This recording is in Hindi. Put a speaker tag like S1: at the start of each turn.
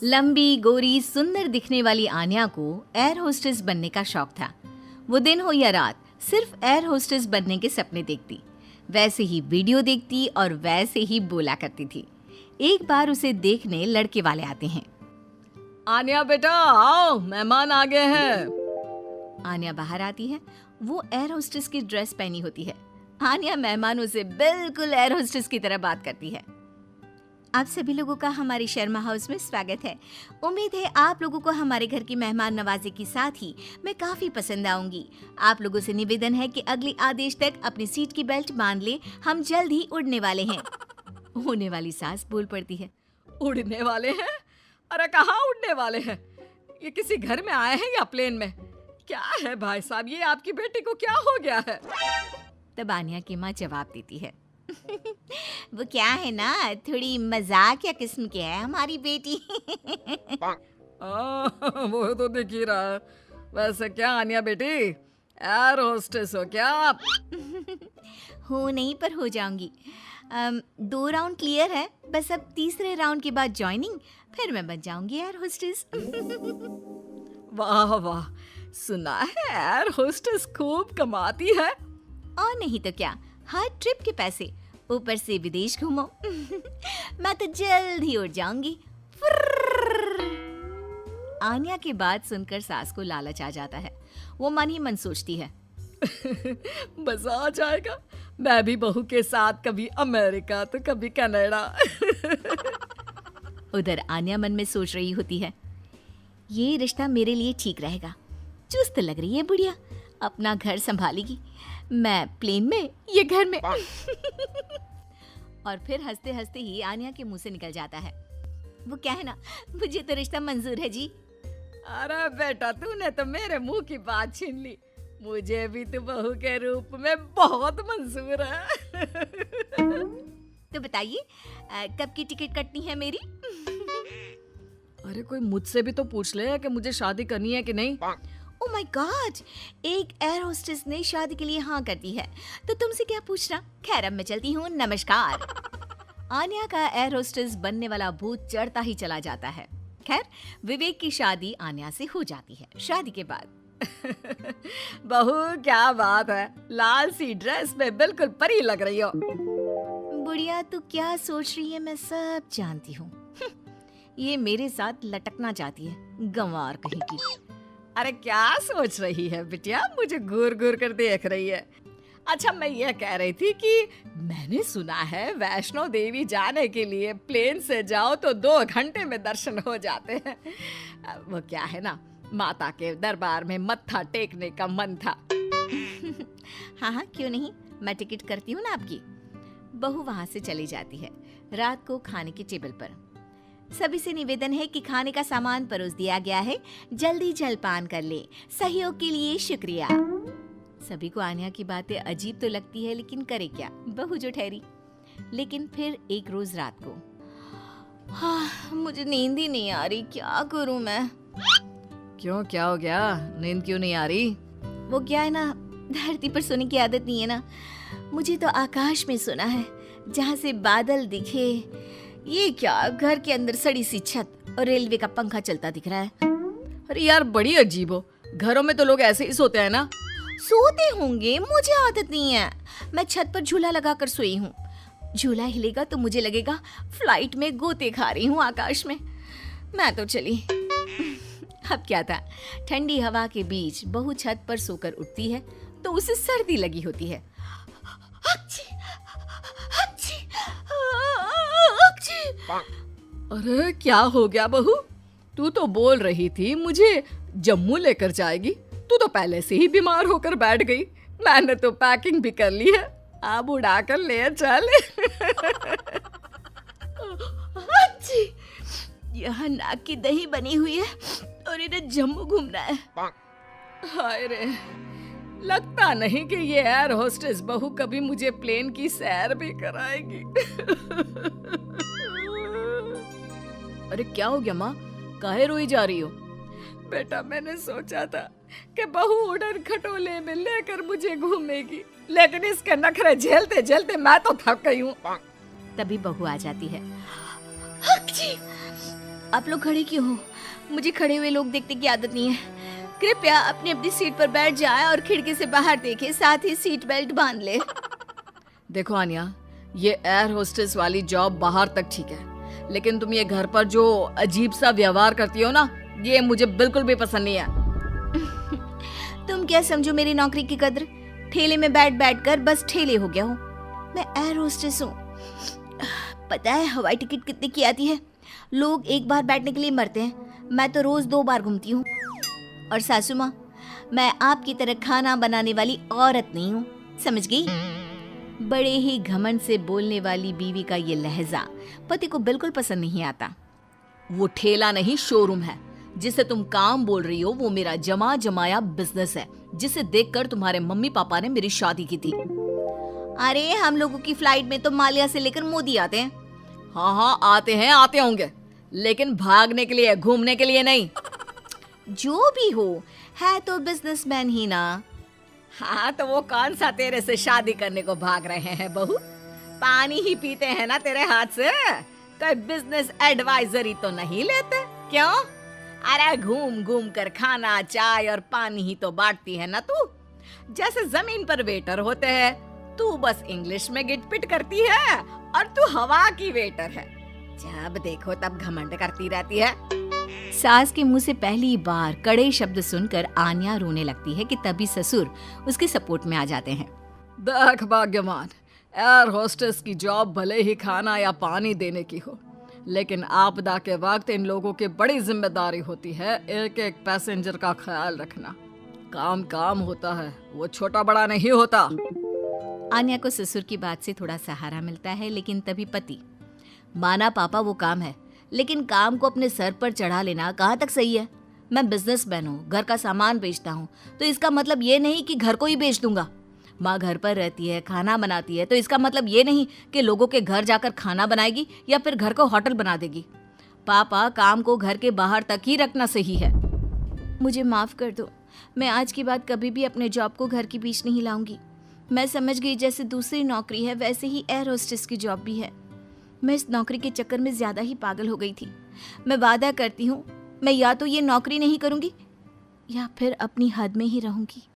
S1: लंबी गोरी सुंदर दिखने वाली आन्या को एयर होस्टेस बनने का शौक था। वो दिन हो या रात सिर्फ एयर होस्टेस बनने के सपने देखती, वैसे ही वीडियो देखती और वैसे ही बोला करती थी। एक बार उसे देखने लड़के वाले आते हैं।
S2: आन्या बेटा आओ, मेहमान आ गए हैं।
S1: आन्या बाहर आती है। वो एयर होस्टेस की ड्रेस पहनी होती है। आन्या मेहमानों से बिल्कुल एयर होस्टेस की तरह बात करती है। आप सभी लोगों का हमारे शर्मा हाउस में स्वागत है। उम्मीद है आप लोगों को हमारे घर की मेहमान नवाजी के साथ ही मैं काफी पसंद आऊंगी। आप लोगों से निवेदन है कि अगले आदेश तक अपनी सीट की बेल्ट बांध ले, हम जल्द ही उड़ने वाले हैं। होने वाली सास बोल पड़ती है।
S2: उड़ने वाले हैं? अरे कहाँ उड़ने वाले हैं? ये किसी घर में आए हैं या प्लेन में? क्या है भाई साहब, ये आपकी बेटी को क्या हो गया है?
S1: तब आन्या की माँ जवाब देती है। वो क्या है ना, थोड़ी मजाक या किस्म की है हमारी बेटी।
S2: वो तो दिख ही रहा है। वैसे क्या आन्या बेटी, एयर होस्टेस हो क्या आप?
S1: हो नहीं पर हो जाऊंगी। 2 राउंड क्लियर है, बस अब तीसरे राउंड के बाद ज्वाइनिंग, फिर मैं बन जाऊंगी एयर होस्टेस।
S2: वाह वाह, सुना है एयर होस्टेस खूब कमाती है।
S1: और नहीं तो क्या, हर ट्रिप के पैसे, ऊपर से विदेश घूमो। मैं तो जल्द ही उड़ जाऊंगी। आन्या की बात सुनकर सास को लालच आ जाता है। वो मन ही मन सोचती है,
S2: मजा आ जाएगा, मैं भी बहू के साथ कभी अमेरिका तो कभी कनाडा।
S1: उधर आन्या मन में सोच रही होती है, ये रिश्ता मेरे लिए ठीक रहेगा। चुस्त लग रही है बुढ़िया, अपना घर संभालेगी, मैं प्लेन में, ये घर में। और फिर हंसते हंसते ही आन्या के मुंह से निकल जाता है, वो क्या है ना, मुझे तो रिश्ता मंजूर है जी।
S2: अरे बेटा, तूने तो मेरे मुंह की बात छीन ली। मुझे भी तो बहू के रूप में बहुत मंजूर है।
S1: तो बताइए कब की टिकट कटनी है मेरी?
S2: अरे कोई मुझसे भी तो पूछ ले कि मुझे शादी करनी है कि नहीं।
S1: ओह माय गॉड, एक एयर होस्टेस ने शादी के लिए हाँ कर दी है, तो तुमसे क्या पूछना। खैर अब मैं चलती हूँ, नमस्कार। आन्या का एयर होस्टेस बनने वाला भूत चढ़ता ही चला जाता है। खैर विवेक की शादी आन्या से हो जाती है। शादी के बाद
S2: बहू क्या बात है, लाल सी ड्रेस में बिल्कुल परी लग रही हो।
S1: बुढ़िया तू क्या सोच रही है मैं सब जानती हूँ। ये मेरे साथ लटकना चाहती है, गंवार कहीं की।
S2: अरे क्या सोच रही है बिटिया, मुझे घूर घूर कर देख रही है। अच्छा मैं ये कह रही थी कि मैंने सुना है वैष्णो देवी जाने के लिए प्लेन से जाओ तो 2 घंटे में दर्शन हो जाते हैं। वो क्या है ना, माता के दरबार में मत्था टेकने का मन था।
S1: हाँ हाँ क्यों नहीं, मैं टिकट करती हूँ ना आपकी। बहू वहाँ से चली जाती है। रात को खाने के टेबल पर सभी से निवेदन है कि खाने का सामान परोस दिया गया है, जल्दी जलपान कर ले, सहयोग के लिए शुक्रिया। सभी को आन्या की बातें अजीब तो लगती है, लेकिन करे क्या, बहू जो ठहरी। लेकिन फिर एक रोज रात को, हाँ मुझे नींद ही नहीं आ रही, क्या करूं मैं।
S2: क्यों, क्या हो गया, नींद क्यों नहीं आ रही?
S1: वो क्या है ना, धरती पर सोने की आदत नहीं है ना, मुझे तो आकाश में सोना है, जहाँ से बादल दिखे। ये क्या, घर के अंदर सड़ी सी छत और रेलवे का पंखा चलता दिख रहा है।
S2: अरे यार बड़ी अजीब हो, घरों में तो लोग ऐसे ही सोते हैं ना।
S1: सोते होंगे, मुझे आदत नहीं है। मैं छत पर झूला लगाकर सोई हूँ। झूला हिलेगा तो मुझे लगेगा फ्लाइट में गोते खा रही हूँ आकाश में। मैं तो चली। अब क्या था, ठंडी हवा के बीच बहू छत पर सोकर उठती है तो उसे सर्दी लगी होती है।
S2: अरे क्या हो गया बहू, तू तो बोल रही थी मुझे जम्मू लेकर जाएगी, तू तो पहले से ही बीमार होकर बैठ गई। मैंने तो पैकिंग भी कर ली है, अब उड़ा कर ले चल।
S1: यहाँ नाक की दही बनी हुई है और इन्हें जम्मू घूमना है।
S2: हाय रे, लगता नहीं कि ये एयर होस्टेस बहू कभी मुझे प्लेन की सैर भी कराएगी। अरे क्या हो गया माँ, काहे रोई जा रही हो? बेटा मैंने सोचा था कि बहू उड़न खटोले में लेकर मुझे घूमेगी, लेकिन इसके नखरे झेलते झेलते मैं तो थक गई हूँ।
S1: तभी बहू आ जाती है। आप लोग खड़े क्यों हो? मुझे खड़े हुए लोग देखने की आदत नहीं है। कृपया अपनी अपनी सीट पर बैठ जाए और खिड़की से बाहर देखे, साथ ही सीट बेल्ट बांध ले।
S2: देखो आन्या, ये एयर होस्टेस वाली जॉब बाहर तक ठीक है, लेकिन तुम ये घर पर जो अजीब सा व्यवहार करती हो ना, ये मुझे बिल्कुल भी पसंद नहीं है।
S1: तुम क्या समझो मेरी नौकरी की कद्र? ठेले में बैठ बैठ कर बस ठेले हो गया हूँ। मैं एयर होस्टेस हूँ। पता है हवाई टिकट कितने की आती है? लोग एक बार बैठने के लिए मरते हैं, मैं तो रोज 2 बार घूमती हूँ। और सासू माँ, मैं आपकी तरह खाना बनाने वाली औरत नहीं हूँ, समझ गई? बड़े ही घमंड से बोलने वाली बीवी का ये लहजा पति को बिल्कुल पसंद नहीं आता।
S2: वो ठेला नहीं, शोरूम है। जिसे तुम काम बोल रही हो वो मेरा जमा जमाया बिजनेस है, जिसे देखकर तुम्हारे मम्मी पापा ने मेरी शादी की थी।
S1: अरे हम लोगों की फ्लाइट में तो मालिया से लेकर मोदी आते हैं।
S2: हाँ हाँ, आते होंगे, लेकिन भागने के लिए, घूमने के लिए नहीं।
S1: जो भी हो, है तो बिजनेसमैन ही ना।
S2: हाँ, तो वो कौन सा तेरे से शादी करने को भाग रहे हैं बहू? पानी ही पीते हैं ना तेरे हाथ से, कोई बिजनेस एडवाइजरी तो नहीं लेते क्यों? अरे घूम घूम कर खाना, चाय और पानी ही तो बांटती है ना तू। जैसे जमीन पर वेटर होते हैं, तू बस इंग्लिश में गिटपिट करती है और तू हवा की वेटर है। जब देखो तब घमंड करती रहती है।
S1: सास के मुंह से पहली बार कड़े शब्द सुनकर आन्या रोने लगती है कि तभी ससुर उसके सपोर्ट में आ जाते हैं।
S2: देख भाग्यवान, एयर होस्टेस की जॉब भले ही खाना या पानी देने की हो, लेकिन आपदा के वक्त इन लोगों की बड़ी जिम्मेदारी होती है एक एक पैसेंजर का ख्याल रखना। काम काम होता है, वो छोटा बड़ा नहीं होता।
S1: आन्या को ससुर की बात से थोड़ा सहारा मिलता है, लेकिन तभी पति, माना पापा वो काम है, लेकिन काम को अपने सर पर चढ़ा लेना कहाँ तक सही है? मैं बिजनेसमैन हूँ, घर का सामान बेचता हूँ, तो इसका मतलब ये नहीं कि घर को ही बेच दूंगा। माँ घर पर रहती है, खाना बनाती है, तो इसका मतलब ये नहीं कि लोगों के घर जाकर खाना बनाएगी या फिर घर को होटल बना देगी। पापा, काम को घर के बाहर तक ही रखना सही है। मुझे माफ कर दो, मैं आज के बाद कभी भी अपने जॉब को घर के बीच नहीं लाऊंगी। मैं समझ गई जैसे दूसरी नौकरी है वैसे ही एयर होस्टेस की जॉब भी है। मैं इस नौकरी के चक्कर में ज्यादा ही पागल हो गई थी। मैं वादा करती हूँ, मैं या तो ये नौकरी नहीं करूंगी या फिर अपनी हद में ही रहूंगी।